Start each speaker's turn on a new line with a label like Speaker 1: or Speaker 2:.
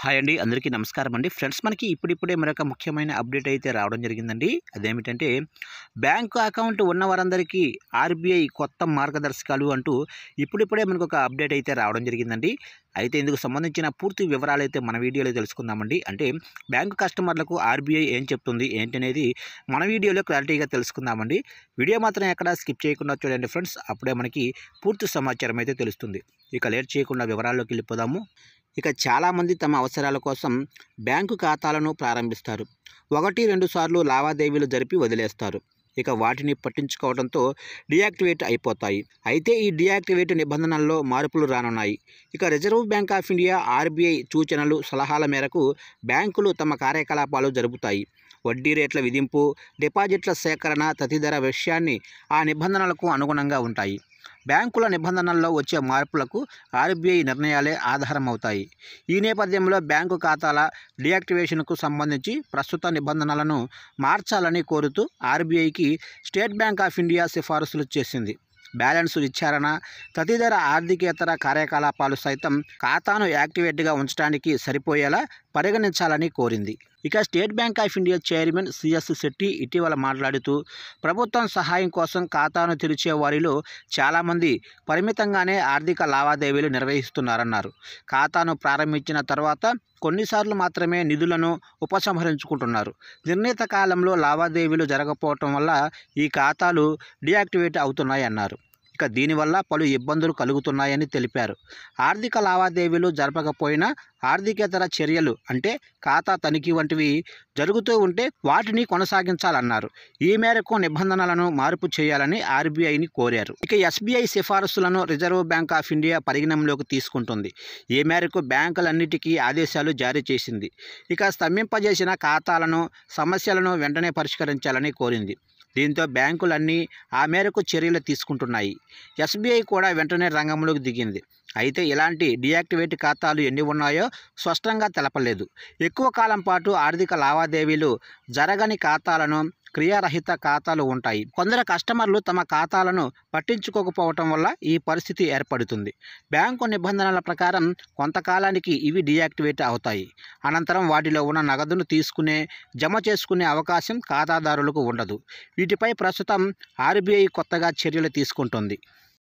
Speaker 1: Hi అండి, అందరికీ నమస్కారం అండి. ఫ్రెండ్స్, మనకి ఇప్పుడిప్పుడే మరొక ముఖ్యమైన అప్డేట్ అయితే రావడం జరిగిందండి. అదేమిటంటే, బ్యాంకు అకౌంట్ ఉన్న వారందరికీ ఆర్బీఐ కొత్త మార్గదర్శకాలు అంటూ ఇప్పుడిప్పుడే మనకు ఒక అప్డేట్ అయితే రావడం జరిగిందండి. అయితే ఇందుకు సంబంధించిన పూర్తి వివరాలు అయితే మన వీడియోలో తెలుసుకుందామండి. అంటే బ్యాంకు కస్టమర్లకు ఆర్బీఐ ఏం చెప్తుంది ఏంటనేది మన వీడియోలో క్లారిటీగా తెలుసుకుందామండి. వీడియో మాత్రం ఎక్కడ స్కిప్ చేయకుండా చూడండి ఫ్రెండ్స్, అప్పుడే మనకి పూర్తి సమాచారం అయితే తెలుస్తుంది. ఇక లేట్ చేయకుండా వివరాల్లోకి వెళ్ళిపోదాము. ఇక చాలామంది తమ అవసరాల కోసం బ్యాంకు ఖాతాలను ప్రారంభిస్తారు. 1-2 సార్లు లావాదేవీలు జరిపి వదిలేస్తారు. ఇక వాటిని పట్టించుకోవడంతో డియాక్టివేట్ అయిపోతాయి. అయితే ఈ డియాక్టివేట్ నిబంధనల్లో మార్పులు రానున్నాయి. ఇక reserve Bank of India RBI సూచనలు, సలహాల మేరకు బ్యాంకులు తమ కార్యకలాపాలు జరుపుతాయి. వడ్డీ రేట్ల విధింపు, డిపాజిట్ల సేకరణ తదితర విషయాన్ని ఆ నిబంధనలకు అనుగుణంగా ఉంటాయి. బ్యాంకుల నిబంధనల్లో వచ్చే మార్పులకు ఆర్బీఐ నిర్ణయాలే ఆధారమవుతాయి. ఈ నేపథ్యంలో బ్యాంకు ఖాతాల డియాక్టివేషన్కు సంబంధించి ప్రస్తుత నిబంధనలను మార్చాలని కోరుతూ ఆర్బీఐకి స్టేట్ బ్యాంక్ ఆఫ్ ఇండియా సిఫారసులు చేసింది. బ్యాలెన్స్ విచారణ తదితర ఆర్థికేతర కార్యకలాపాలు సైతం ఖాతాను యాక్టివేట్గా ఉంచడానికి సరిపోయేలా పరిగణించాలని కోరింది. ఇక state bank of India chairman CS Shetty ఇటీవల మాట్లాడుతూ, ప్రభుత్వం సహాయం కోసం ఖాతాను తెరిచే వారిలో చాలామంది పరిమితంగానే ఆర్థిక లావాదేవీలు నిర్వహిస్తున్నారన్నారు. ఖాతాను ప్రారంభించిన తర్వాత కొన్నిసార్లు మాత్రమే నిధులను ఉపసంహరించుకుంటున్నారు. నిర్ణీత కాలంలో లావాదేవీలు జరగకపోవటం వల్ల ఈ ఖాతాలు డియాక్టివేట్ అవుతున్నాయన్నారు. ఇక దీనివల్ల పలు ఇబ్బందులు కలుగుతున్నాయని తెలిపారు. ఆర్థిక లావాదేవీలు జరపకపోయినా ఆర్థికేతర చర్యలు అంటే ఖాతా తనిఖీ వంటివి జరుగుతూ ఉంటే వాటిని కొనసాగించాలన్నారు. ఈ మేరకు నిబంధనలను మార్పు చేయాలని ఆర్బీఐని కోరారు. ఇక ఎస్బీఐ సిఫారసులను రిజర్వ్ బ్యాంక్ ఆఫ్ ఇండియా పరిగణనలోకి తీసుకుంటుంది. ఈ మేరకు బ్యాంకులన్నిటికీ ఆదేశాలు జారీ చేసింది. ఇక స్తంభింపజేసిన ఖాతాలను, సమస్యలను వెంటనే పరిష్కరించాలని కోరింది. దీంతో బ్యాంకులన్నీ ఆ మేరకు చర్యలు తీసుకుంటున్నాయి. ఎస్బీఐ కూడా వెంటనే రంగంలోకి దిగింది. అయితే ఇలాంటి డియాక్టివేట్ ఖాతాలు ఎన్ని ఉన్నాయో స్పష్టంగా తెలపలేదు. ఎక్కువ కాలం పాటు ఆర్థిక లావాదేవీలు జరగని ఖాతాలను, క్రియారహిత ఖాతాలు ఉంటాయి. కొందరు కస్టమర్లు తమ ఖాతాలను పట్టించుకోకపోవటం వల్ల ఈ పరిస్థితి ఏర్పడుతుంది. బ్యాంకు నిబంధనల ప్రకారం కొంతకాలానికి ఇవి డియాక్టివేట్ అవుతాయి. అనంతరం వాటిలో ఉన్న నగదును జమ చేసుకునే అవకాశం ఖాతాదారులకు ఉండదు. వీటిపై ప్రస్తుతం ఆర్బీఐ కొత్తగా చర్యలు తీసుకుంటుంది.